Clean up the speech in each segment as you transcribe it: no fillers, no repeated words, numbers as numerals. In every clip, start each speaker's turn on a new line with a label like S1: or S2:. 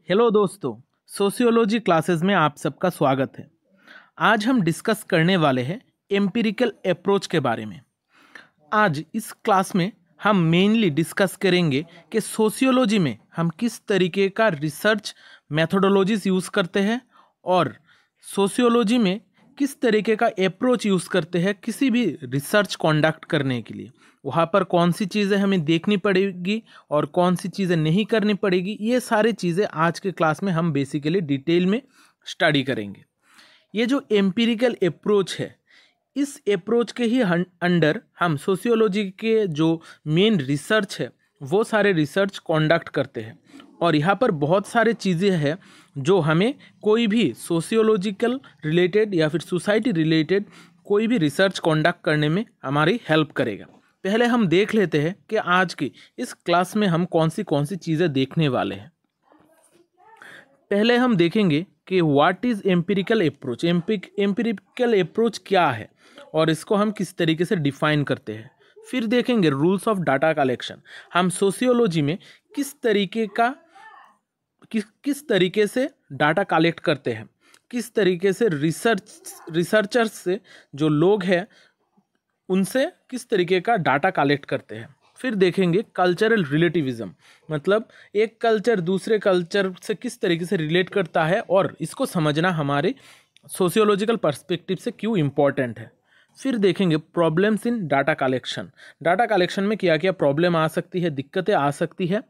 S1: Hello दोस्तों, sociology classes में आप सबका स्वागत है। आज हम डिस्कस करने वाले हैं एम्पिरिकल अप्रोच के बारे में। आज इस क्लास में हम मेनली डिस्कस करेंगे कि सोशियोलॉजी में हम किस तरीके का रिसर्च मेथोडोलॉजीज यूज़ करते हैं और सोशियोलॉजी में किस तरीके का अप्रोच यूज़ करते हैं किसी भी रिसर्च कंडक्ट करने के लिए। वहाँ पर कौन सी चीज़ें हमें देखनी पड़ेगी और कौन सी चीज़ें नहीं करनी पड़ेगी, ये सारी चीज़ें आज के क्लास में हम बेसिकली डिटेल में स्टडी करेंगे। ये जो एम्पिरिकल अप्रोच है, इस अप्रोच के ही अंडर हम सोशियोलॉजी के जो मेन रिसर्च है वो सारे रिसर्च कंडक्ट करते हैं। और यहाँ पर बहुत सारे चीज़ें हैं जो हमें कोई भी सोशियोलॉजिकल रिलेटेड या फिर सोसाइटी रिलेटेड कोई भी रिसर्च कंडक्ट करने में हमारी हेल्प करेगा। पहले हम देख लेते हैं कि आज की इस क्लास में हम कौन सी चीज़ें देखने वाले हैं। पहले हम देखेंगे कि what is empirical approach. Empirical approach क्या है और इसको हम किस तरीके से डिफाइन करते हैं। फिर देखेंगे रूल्स ऑफ डाटा कलेक्शन। हम सोशियोलॉजी में किस तरीके से डाटा कलेक्ट करते हैं, किस तरीके से रिसर्चर्स से जो लोग हैं उनसे किस तरीके का डाटा कलेक्ट करते हैं। फिर देखेंगे कल्चरल रिलेटिविज्म, मतलब एक कल्चर दूसरे कल्चर से किस तरीके से रिलेट करता है और इसको समझना हमारे सोशियोलॉजिकल पर्सपेक्टिव से क्यों इम्पॉर्टेंट है। फिर देखेंगे problems in data collection. Data collection में क्या क्या प्रॉब्लम आ सकती है, दिक्कतें आ सकती है।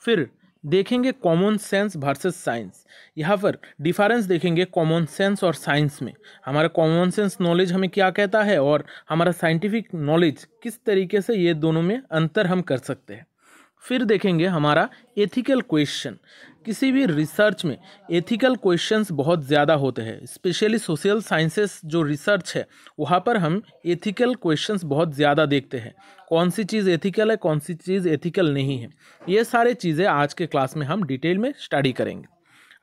S1: फिर देखेंगे कॉमन सेंस वर्सेस साइंस। यहाँ पर डिफरेंस देखेंगे कॉमन सेंस और साइंस में। हमारा कॉमन सेंस नॉलेज हमें क्या कहता है और हमारा साइंटिफिक नॉलेज किस तरीके से, ये दोनों में अंतर हम कर सकते हैं। फिर देखेंगे हमारा एथिकल क्वेश्चन। किसी भी रिसर्च में एथिकल क्वेश्चंस बहुत ज़्यादा होते हैं, स्पेशली सोशल साइंसेस जो रिसर्च है वहाँ पर हम एथिकल क्वेश्चंस बहुत ज़्यादा देखते हैं। कौन सी चीज़ एथिकल है, कौन सी चीज़ एथिकल नहीं है, ये सारे चीज़ें आज के क्लास में हम डिटेल में स्टडी करेंगे।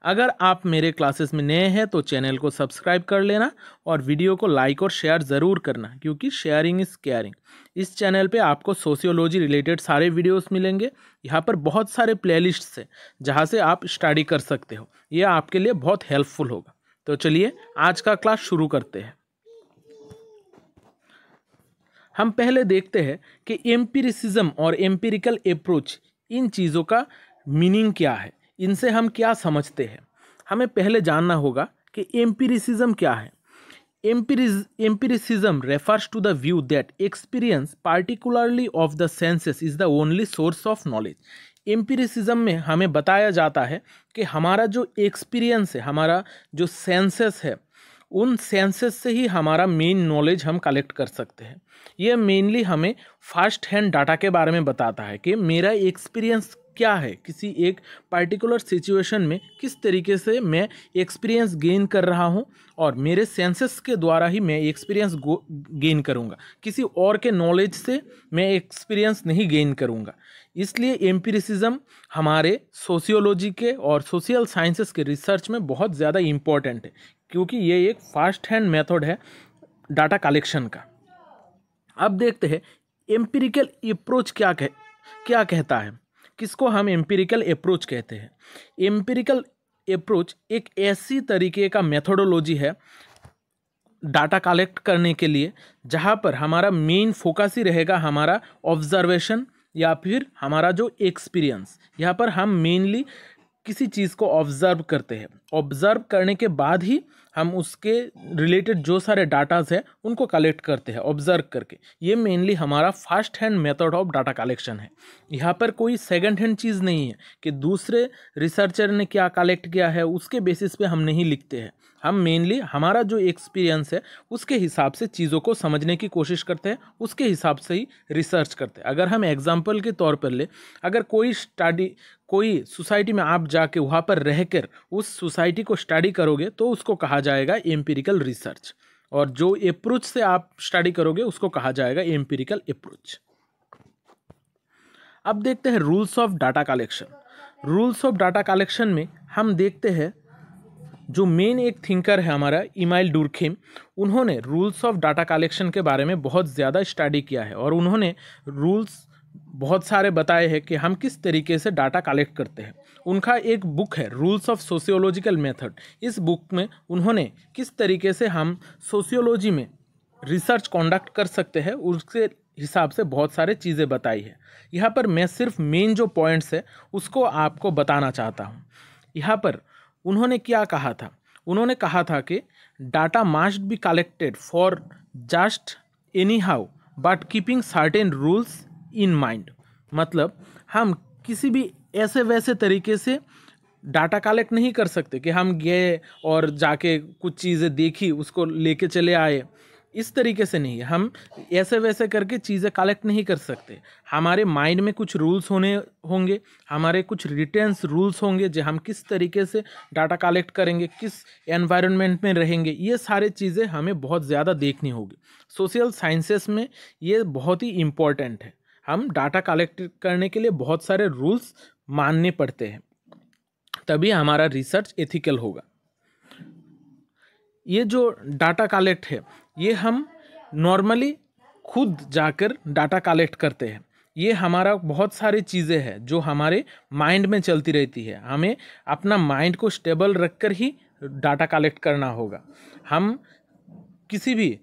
S1: अगर आप मेरे क्लासेस में नए हैं तो चैनल को सब्सक्राइब कर लेना और वीडियो को लाइक और शेयर ज़रूर करना, क्योंकि शेयरिंग इज़ केयरिंग। इस चैनल पे आपको सोशियोलॉजी रिलेटेड सारे वीडियोस मिलेंगे। यहाँ पर बहुत सारे प्लेलिस्ट्स हैं जहाँ से आप स्टडी कर सकते हो, ये आपके लिए बहुत हेल्पफुल होगा। तो चलिए आज का क्लास शुरू करते हैं। हम पहले देखते हैं कि एम्पिरिसिज्म और एम्पिरिकल अप्रोच, इन चीज़ों का मीनिंग क्या है, इनसे हम क्या समझते हैं। हमें पहले जानना होगा कि एम्पिरिसिज्म क्या है। Empiricism refers to the view that experience, particularly of the senses, is the only source of knowledge. Empiricism में हमें बताया जाता है कि हमारा जो एक्सपीरियंस है, हमारा जो सेंसेस है, उन सेंसेस से ही हमारा मेन नॉलेज हम कलेक्ट कर सकते हैं। ये मेनली हमें फर्स्ट हैंड डाटा के बारे में बताता है कि मेरा एक्सपीरियंस क्या है, किसी एक पर्टिकुलर सिचुएशन में किस तरीके से मैं एक्सपीरियंस गेन कर रहा हूँ और मेरे सेंसेस के द्वारा ही मैं एक्सपीरियंस गेन करूँगा, किसी और के नॉलेज से मैं एक्सपीरियंस नहीं गेन करूँगा। इसलिए एम्पिरिसिज्म हमारे सोशियोलॉजी के और सोशल साइंसेस के रिसर्च में बहुत ज़्यादा इम्पॉर्टेंट है, क्योंकि ये एक फास्ट हैंड मेथड है डाटा कलेक्शन का। अब देखते हैं एम्पिरिकल अप्रोच क्या कहता है, किसको हम एम्पिरिकल अप्रोच कहते हैं। एम्पिरिकल अप्रोच एक ऐसी तरीके का मेथोडोलॉजी है डाटा कलेक्ट करने के लिए जहाँ पर हमारा मेन फोकस ही रहेगा हमारा ऑब्जर्वेशन या फिर हमारा जो एक्सपीरियंस। यहाँ पर हम मेनली किसी चीज़ को ऑब्जर्व करते हैं, ऑब्जर्व करने के बाद ही हम उसके रिलेटेड जो सारे डाटाज है उनको कलेक्ट करते हैं ऑब्जर्व करके। ये मेनली हमारा first hand method of data collection है। यहाँ पर कोई सेकंड हैंड चीज़ नहीं है कि दूसरे रिसर्चर ने क्या कलेक्ट किया है उसके बेसिस पे हम नहीं लिखते हैं। हम मेनली हमारा जो एक्सपीरियंस है उसके हिसाब से चीज़ों को समझने की कोशिश करते हैं, उसके हिसाब से ही रिसर्च करते हैं। अगर हम एग्जाम्पल के तौर पर ले, अगर कोई सोसाइटी में आप जाके वहाँ पर रहकर उस सोसाइटी को स्टडी करोगे तो उसको कहा जाएगा एम्पिरिकल रिसर्च, और जो अप्रोच से आप स्टडी करोगे उसको कहा जाएगा एम्पिरिकल अप्रोच। अब देखते हैं rules of data collection. Rules of data collection में हम देखते हैं जो मेन एक थिंकर है हमारा इमाइल डुर्खेम, उन्होंने रूल्स ऑफ डाटा कलेक्शन के बारे में बहुत ज़्यादा स्टडी किया है और उन्होंने रूल्स बहुत सारे बताए हैं कि हम किस तरीके से डाटा कलेक्ट करते हैं। उनका एक बुक है रूल्स ऑफ सोशियोलॉजिकल मेथड। इस बुक में उन्होंने किस तरीके से हम सोशियोलॉजी में रिसर्च कंडक्ट कर सकते हैं उसके हिसाब से बहुत सारे चीज़ें बताई है। यहाँ पर मैं सिर्फ मेन जो पॉइंट्स है उसको आपको बताना चाहता हूँ। यहाँ पर उन्होंने क्या कहा था, उन्होंने कहा था कि data must be collected for just any how but keeping certain rules in mind. मतलब हम किसी भी ऐसे वैसे तरीके से डाटा कलेक्ट नहीं कर सकते कि हम गए और जाके कुछ चीज़ें देखी उसको लेके चले आए, इस तरीके से नहीं। हम ऐसे वैसे करके चीज़ें कलेक्ट नहीं कर सकते। हमारे माइंड में कुछ रूल्स होंगे, हमारे कुछ रिटेन्स रूल्स होंगे जो हम किस तरीके से डाटा कलेक्ट करेंगे, किस एनवायरनमेंट में रहेंगे, ये सारे चीज़ें हमें बहुत ज़्यादा देखनी होगी। सोशल साइंसेस में ये बहुत ही इम्पॉर्टेंट है। हम डाटा कलेक्ट करने के लिए बहुत सारे रूल्स मानने पड़ते हैं, तभी हमारा रिसर्च एथिकल होगा। ये जो डाटा कलेक्ट है ये हम नॉर्मली खुद जाकर डाटा कलेक्ट करते हैं। ये हमारा बहुत सारी चीज़ें हैं जो हमारे माइंड में चलती रहती है। हमें अपना माइंड को स्टेबल रखकर ही डाटा कलेक्ट करना होगा। हम किसी भी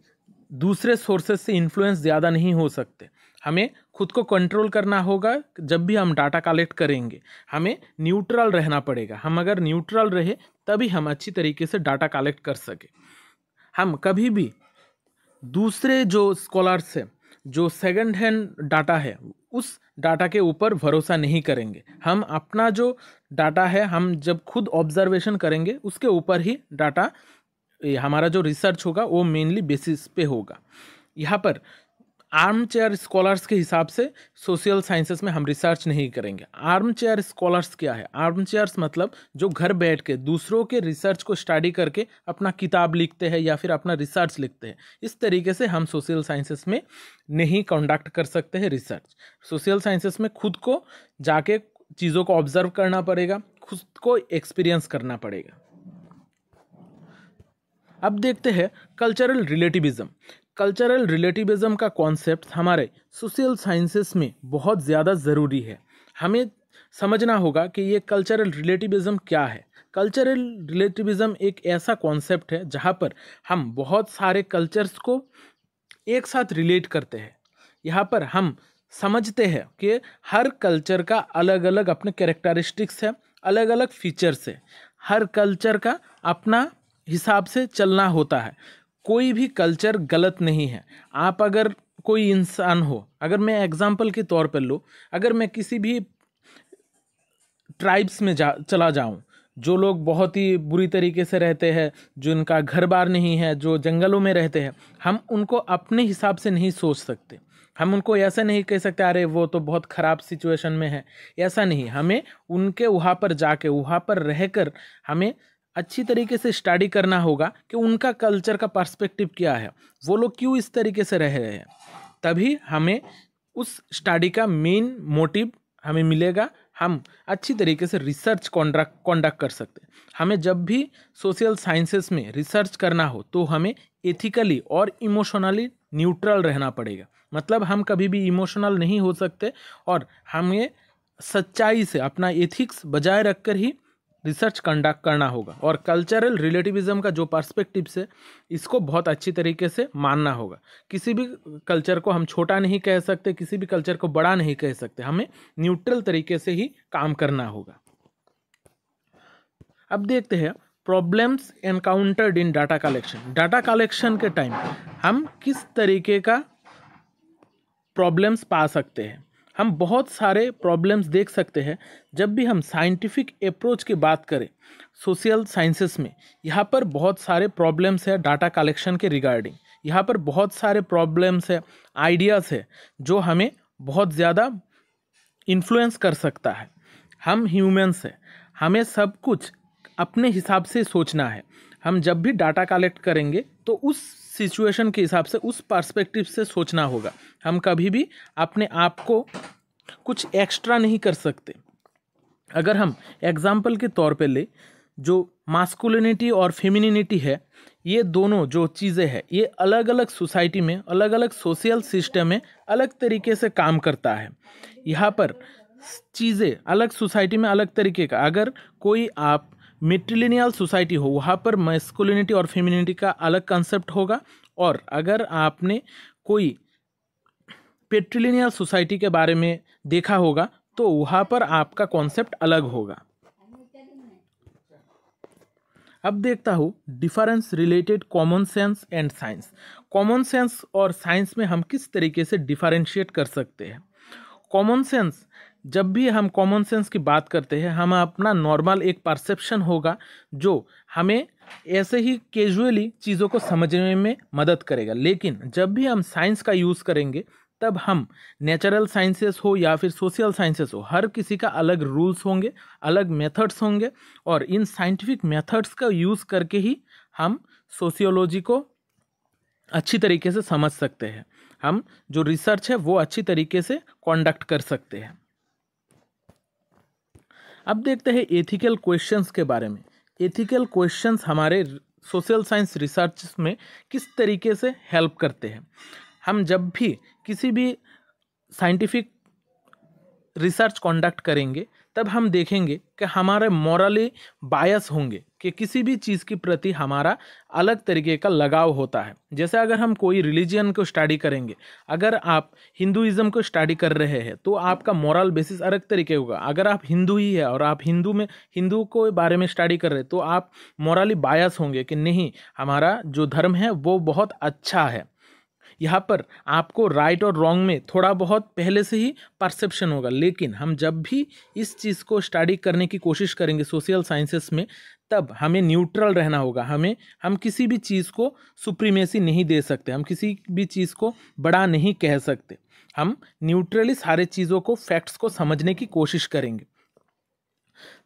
S1: दूसरे सोर्सेस से इन्फ्लुएंस ज़्यादा नहीं हो सकते। हमें खुद को कंट्रोल करना होगा। जब भी हम डाटा कलेक्ट करेंगे हमें न्यूट्रल रहना पड़ेगा। हम अगर न्यूट्रल रहे तभी हम अच्छी तरीके से डाटा कलेक्ट कर सके। हम कभी भी दूसरे जो स्कॉलर्स हैं जो सेकंड हैंड डाटा है उस डाटा के ऊपर भरोसा नहीं करेंगे। हम अपना जो डाटा है हम जब खुद ऑब्जर्वेशन करेंगे उसके ऊपर ही डाटा हमारा जो रिसर्च होगा वो मेनली बेसिस पे होगा। यहाँ पर आर्म चेयर स्कॉलर्स के हिसाब से सोशल साइंसेस में हम रिसर्च नहीं करेंगे। आर्म चेयर स्कॉलर्स क्या है? आर्म चेयर्स मतलब जो घर बैठ के दूसरों के रिसर्च को स्टडी करके अपना किताब लिखते हैं या फिर अपना रिसर्च लिखते हैं। इस तरीके से हम सोशल साइंसेस में नहीं कंडक्ट कर सकते हैं रिसर्च। सोशल साइंसेस में खुद को जाके चीज़ों को ऑब्जर्व करना पड़ेगा, खुद को एक्सपीरियंस करना पड़ेगा। अब देखते हैं कल्चरल रिलेटिविज्म। कल्चरल रिलेटिविज्म का कॉन्सेप्ट हमारे सोशल साइंसेस में बहुत ज़्यादा ज़रूरी है। हमें समझना होगा कि ये कल्चरल रिलेटिविज्म क्या है। कल्चरल रिलेटिविज्म एक ऐसा कॉन्सेप्ट है जहाँ पर हम बहुत सारे कल्चर्स को एक साथ रिलेट करते हैं। यहाँ पर हम समझते हैं कि हर कल्चर का अलग अलग अपने कैरेक्टरिस्टिक्स है, अलग अलग फीचर्स है। हर कल्चर का अपना हिसाब से चलना होता है। कोई भी कल्चर गलत नहीं है। आप अगर कोई इंसान हो, अगर मैं एग्जांपल के तौर पर लूँ, अगर मैं किसी भी ट्राइब्स में चला जाऊँ जो लोग बहुत ही बुरी तरीके से रहते हैं, जिनका घर बार नहीं है, जो जंगलों में रहते हैं, हम उनको अपने हिसाब से नहीं सोच सकते। हम उनको ऐसा नहीं कह सकते अरे वो तो बहुत ख़राब सिचुएशन में है। ऐसा नहीं, हमें उनके वहाँ पर जाके वहाँ पर रहकर हमें अच्छी तरीके से स्टडी करना होगा कि उनका कल्चर का पर्सपेक्टिव क्या है, वो लोग क्यों इस तरीके से रह रहे हैं। तभी हमें उस स्टडी का मेन मोटिव हमें मिलेगा। हम अच्छी तरीके से रिसर्च कंडक्ट कर सकते हैं। हमें जब भी सोशल साइंसेस में रिसर्च करना हो तो हमें एथिकली और इमोशनली न्यूट्रल रहना पड़ेगा। मतलब हम कभी भी इमोशनल नहीं हो सकते और हमें सच्चाई से अपना एथिक्स बजाय रखकर ही रिसर्च कंडक्ट करना होगा। और कल्चरल रिलेटिविज्म का जो पर्सपेक्टिव्स है इसको बहुत अच्छी तरीके से मानना होगा। किसी भी कल्चर को हम छोटा नहीं कह सकते, किसी भी कल्चर को बड़ा नहीं कह सकते। हमें न्यूट्रल तरीके से ही काम करना होगा। अब देखते हैं प्रॉब्लम्स एनकाउंटर्ड इन डाटा कलेक्शन। डाटा कलेक्शन के टाइम हम किस तरीके का प्रॉब्लम्स पा सकते हैं। हम बहुत सारे प्रॉब्लम्स देख सकते हैं जब भी हम साइंटिफिक अप्रोच की बात करें सोशल साइंसेस में। यहाँ पर बहुत सारे प्रॉब्लम्स है डाटा कलेक्शन के रिगार्डिंग। यहाँ पर बहुत सारे प्रॉब्लम्स है, आइडियाज़ है जो हमें बहुत ज़्यादा इन्फ्लुएंस कर सकता है। हम ह्यूमंस हैं, हमें सब कुछ अपने हिसाब से सोचना है। हम जब भी डाटा कलेक्ट करेंगे तो उस सिचुएशन के हिसाब से, उस पर्सपेक्टिव से सोचना होगा। हम कभी भी अपने आप को कुछ एक्स्ट्रा नहीं कर सकते। अगर हम एग्जाम्पल के तौर पे ले, जो मास्कुलिनिटी और फेमिनिनिटी है, ये दोनों जो चीज़ें हैं ये अलग अलग सोसाइटी में, अलग अलग सोशल सिस्टम में अलग तरीके से काम करता है। यहाँ पर चीज़ें अलग सोसाइटी में अलग तरीके का, अगर कोई आप मेट्रिलिनियल सोसाइटी हो वहाँ पर मैस्कुलिनिटी और फेमिनिटी का अलग कंसेप्ट होगा, और अगर आपने कोई पेट्रिलिनियल सोसाइटी के बारे में देखा होगा तो वहाँ पर आपका कॉन्सेप्ट अलग होगा। अब देखता हूँ difference related common sense and science. Common sense और साइंस में हम किस तरीके से डिफरेंशिएट कर सकते हैं। कॉमन सेंस, जब भी हम कॉमन सेंस की बात करते हैं हम अपना नॉर्मल एक परसेप्शन होगा जो हमें ऐसे ही कैजुअली चीज़ों को समझने में मदद करेगा। लेकिन जब भी हम साइंस का यूज़ करेंगे तब हम नेचुरल साइंसेस हो या फिर सोशल साइंसेस हो, हर किसी का अलग रूल्स होंगे, अलग मेथड्स होंगे, और इन साइंटिफिक मेथड्स का यूज़ करके ही हम सोशियोलॉजी को अच्छी तरीके से समझ सकते हैं। हम जो रिसर्च है वो अच्छी तरीके से कंडक्ट कर सकते हैं। अब देखते हैं एथिकल क्वेश्चंस के बारे में। एथिकल क्वेश्चंस हमारे सोशल साइंस रिसर्च में किस तरीके से हेल्प करते हैं। हम जब भी किसी भी साइंटिफिक रिसर्च कंडक्ट करेंगे तब हम देखेंगे कि हमारे मॉरली बायस होंगे, कि किसी भी चीज़ के प्रति हमारा अलग तरीके का लगाव होता है। जैसे अगर हम कोई रिलीजन को स्टडी करेंगे, अगर आप हिंदुइज्म को स्टडी कर रहे हैं तो आपका मॉरल बेसिस अलग तरीके होगा। अगर आप हिंदू ही है और आप हिंदू को बारे में स्टडी कर रहे हैं तो आप मॉरली बायस होंगे कि नहीं, हमारा जो धर्म है वो बहुत अच्छा है। यहाँ पर आपको राइट और रॉन्ग में थोड़ा बहुत पहले से ही परसेप्शन होगा। लेकिन हम जब भी इस चीज़ को स्टडी करने की कोशिश करेंगे सोशल साइंसेस में, तब हमें न्यूट्रल रहना होगा। हम किसी भी चीज़ को सुप्रीमेसी नहीं दे सकते, हम किसी भी चीज़ को बड़ा नहीं कह सकते। हम न्यूट्रली सारे चीज़ों को, फैक्ट्स को समझने की कोशिश करेंगे।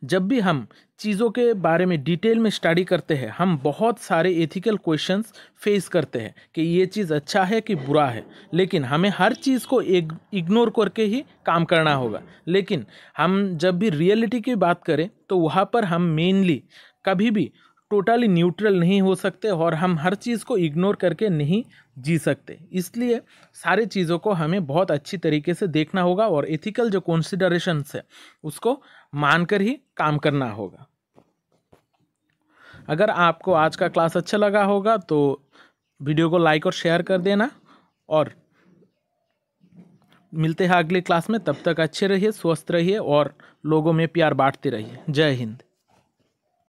S1: जब भी हम चीज़ों के बारे में डिटेल में स्टडी करते हैं हम बहुत सारे एथिकल क्वेश्चंस फेस करते हैं कि ये चीज़ अच्छा है कि बुरा है, लेकिन हमें हर चीज़ को इग्नोर करके ही काम करना होगा। लेकिन हम जब भी रियलिटी की बात करें तो वहाँ पर हम मेनली कभी भी टोटली न्यूट्रल नहीं हो सकते और हम हर चीज़ को इग्नोर करके नहीं जी सकते। इसलिए सारे चीज़ों को हमें बहुत अच्छी तरीके से देखना होगा और एथिकल जो कॉन्सिडरेशंस है उसको मानकर ही काम करना होगा। अगर आपको आज का क्लास अच्छा लगा होगा तो वीडियो को लाइक और शेयर कर देना, और मिलते हैं अगली क्लास में। तब तक अच्छे रहिए, स्वस्थ रहिए और लोगों में प्यार बांटते रहिए। जय हिंद।